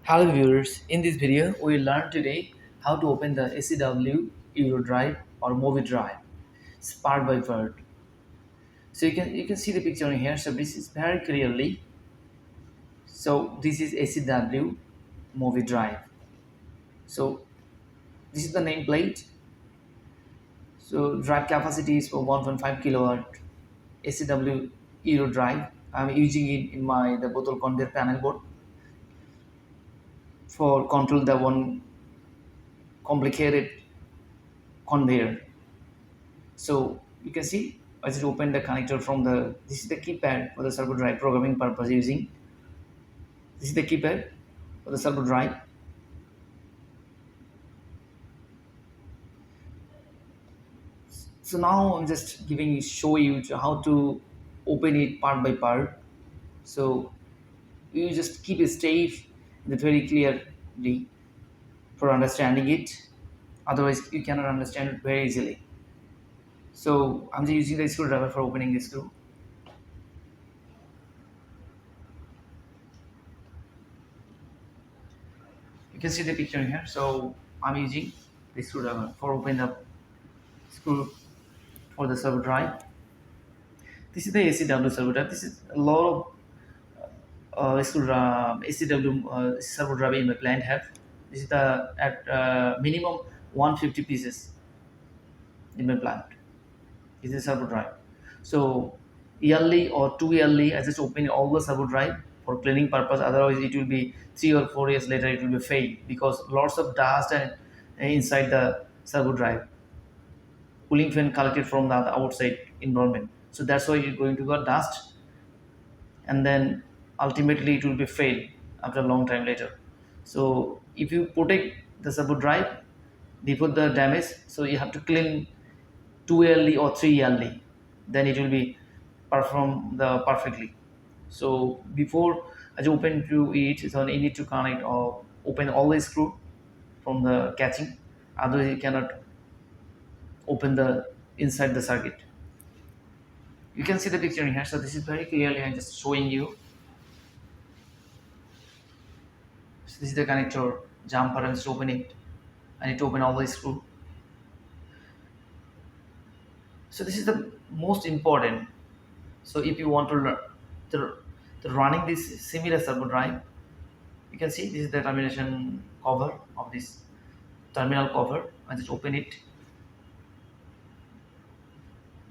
Hello viewers, in this video we will learn today how to open the SEW Eurodrive or movie drive. It's part by part. So you can see the picture in here. So this is very clearly. So this is SEW movie drive. So this is the nameplate. So drive capacity is for 1.5 kilowatt SEW Eurodrive. I'm using it in my the bottle conveyor panel board for control the one complicated conveyor. So you can see I just open the connector from this is the keypad for the servo drive programming purpose using. This is the keypad for the servo drive. So now I'm just show you how to open it part by part. So you just keep it safe and very clearly for understanding it. Otherwise you cannot understand it very easily. So I'm just using the screwdriver for opening the screw. You can see the picture here. So I'm using the screwdriver for opening the screw for the servo drive. This is the SEW servo drive. This is a lot of SEW servo drive in my plant have. This is the at minimum 150 pieces in my plant. This is servo drive. So yearly or 2 yearly, I just open all the servo drive for cleaning purpose. Otherwise, it will be 3 or 4 years later. It will be fail because lots of dust and inside the servo drive. Cooling fan collected from the outside environment. So that's why you're going to get dust, and then ultimately it will be fail after a long time later. So if you protect the servo drive before the damage, so you have to clean 2 yearly or 3 yearly, then it will be perform the perfectly. So before as you open to it, so you need to connect or open all the screw from the catching. Otherwise you cannot open the inside the circuit. You can see the picture in here. So this is very clearly I'm just showing you. So this is the connector jumper. I'm just open it. I need to open all the screw. So this is the most important. So if you want to learn the running this similar servo drive, you can see this is the termination cover of this terminal cover. I just open it.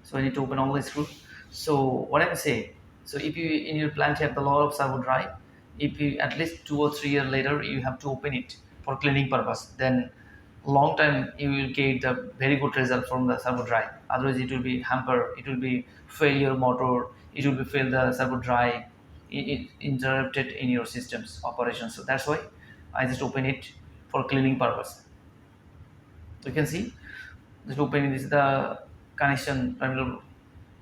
So I need to open all the screw. So what I'm saying, so if you in your plant you have a lot of servo drive, if you at least 2 or 3 years later you have to open it for cleaning purpose, then long time you will get a very good result from the servo drive. Otherwise it will be hamper, it will be fail your motor, it will be fail the servo drive, it interrupted in your system's operation. So that's why I just open it for cleaning purpose. You can see just opening this is the connection terminal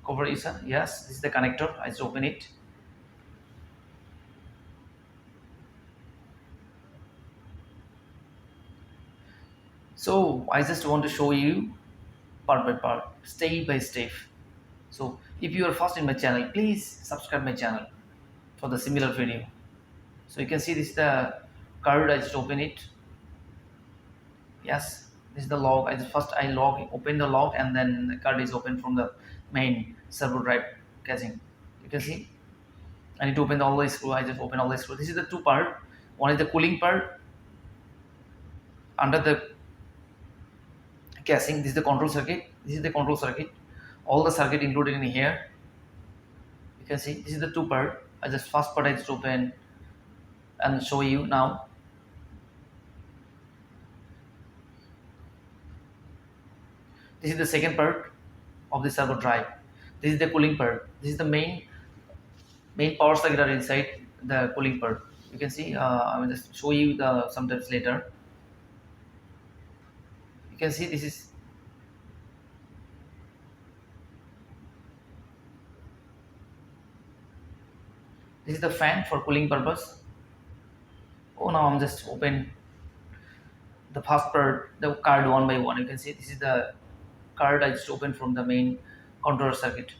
cover is yes, this is the connector. I just open it. So I just want to show you part by part, step by step. So if you are first in my channel, please subscribe my channel for the similar video. So you can see this is the card. I just open it. Yes, this is the log. I just first I log open the log, and then the card is open from the main servo drive casing. You can see I need to open all the screw. I just open all the screw. This is the two part. One is the cooling part under the casing. This is the control circuit. This is the control circuit. All the circuit included in here. You can see this is the two part. I just first part I just open and show you now. This is the second part of the servo drive. This is the cooling part. This is the main power circuit are inside the cooling part. You can see. I will just show you the sometimes later. You can see this is the fan for cooling purpose. Oh, now I'm just open the first part, the card one by one. You can see this is the card I just opened from the main controller circuit.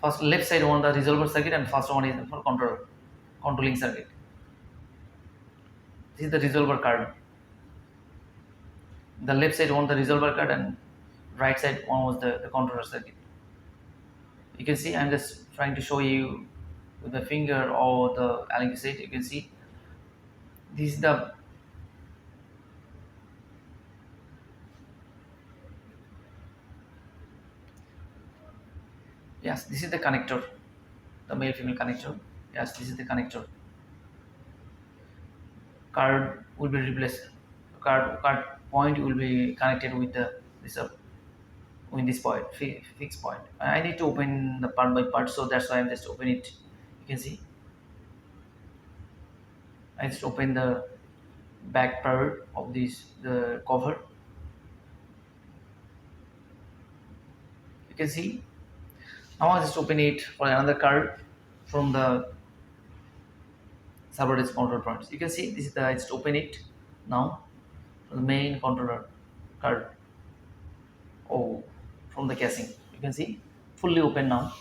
First left side one the resolver circuit, and first one is for controller controlling circuit. This is the resolver card. The left side one the resolver card and right side one was the controller circuit. You can see I'm just trying to show you with the finger or the Allen side. You can see this is the yes, this is the connector, the male female connector. Yes, this is the connector. Card will be replaced. Card point will be connected with the this with this point fixed point. I need to open the part by part, so that's why I'm just open it. You can see I just open the back part of this the cover. You can see now I just open it for another card from the server disk control points. You can see this is the I just open it now the main controller card. Oh, from the casing. You can see fully open now.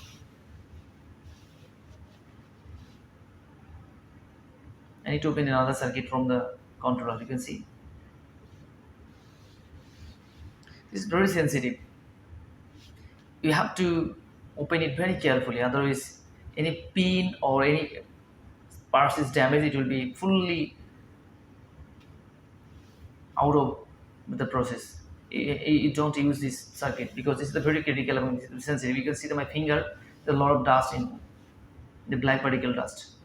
I need to open another circuit from the controller. You can see this is very sensitive. You have to open it very carefully, otherwise any pin or any parts is damaged, it will be fully out of the process. You don't use this circuit because this is the very critical and sensitive. You can see that my finger, there's a lot of dust in the black particle dust.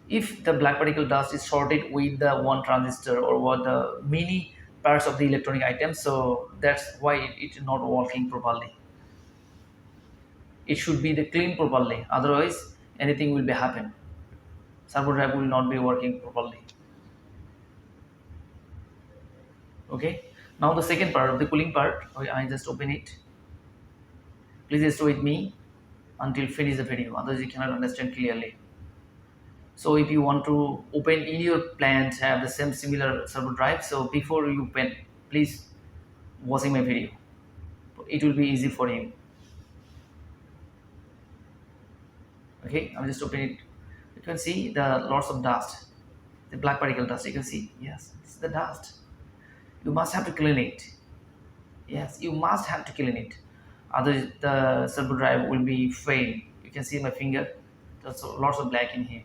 If the black particle dust is sorted with the one transistor or what the many parts of the electronic items, so that's why it's not working properly. It should be the clean properly, otherwise anything will be happen. Servo drive will not be working properly. Okay, now the second part of the cooling part, okay, I just open it. Please stay with me until finish the video, otherwise you cannot understand clearly. So if you want to open in your plant have the same similar servo drive, so before you open, please watching my video. It will be easy for you. Okay, I'm just opening it. You can see the lots of dust, the black particle dust. You can see, yes, it's the dust. You must have to clean it. Yes, you must have to clean it. Otherwise, the servo drive will be fail. You can see my finger. There's lots of black in here.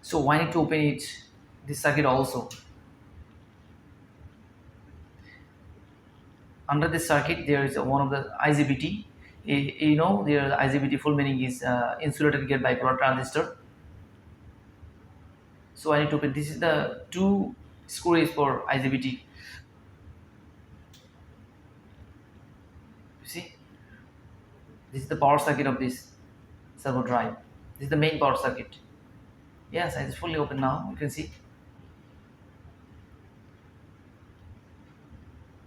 So why need to open it? This circuit also. Under this circuit, there is one of the IGBT. You know, the IGBT full meaning is insulated gate bipolar transistor. So I need to open. This is the two screws for IGBT. You see, this is the power circuit of this servo drive. This is the main power circuit. Yes, I just fully open now. You can see.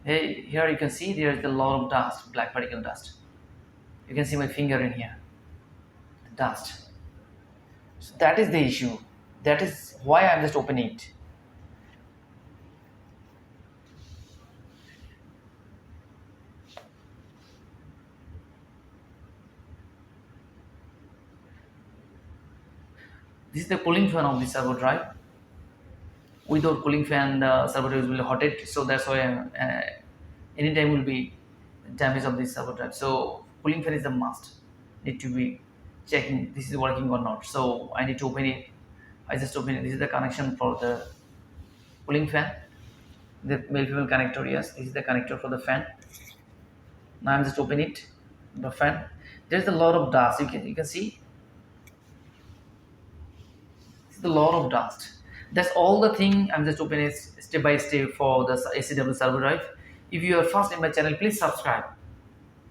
Hey, here you can see there is a lot of dust, black particle dust. You can see my finger in here, the dust. So that is the issue. That is why I'm just opening it. This is the cooling fan of the servo drive. Without cooling fan, the servo drive will be hotted. So that's why anytime will be damage of this servo drive. So cooling fan is a must. Need to be checking this is working or not. So I need to open it. I just open it. This is the connection for the cooling fan. The male female connector. Yes, this is the connector for the fan. Now I'm just open it. The fan. There's a lot of dust. You can see. It's a lot of dust. That's all the thing. I'm just opening it step by step for the SEW servo drive. If you are first in my channel, please subscribe.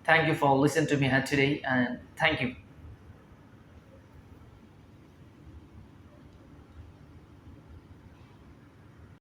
Thank you for listening to me here today, and thank you.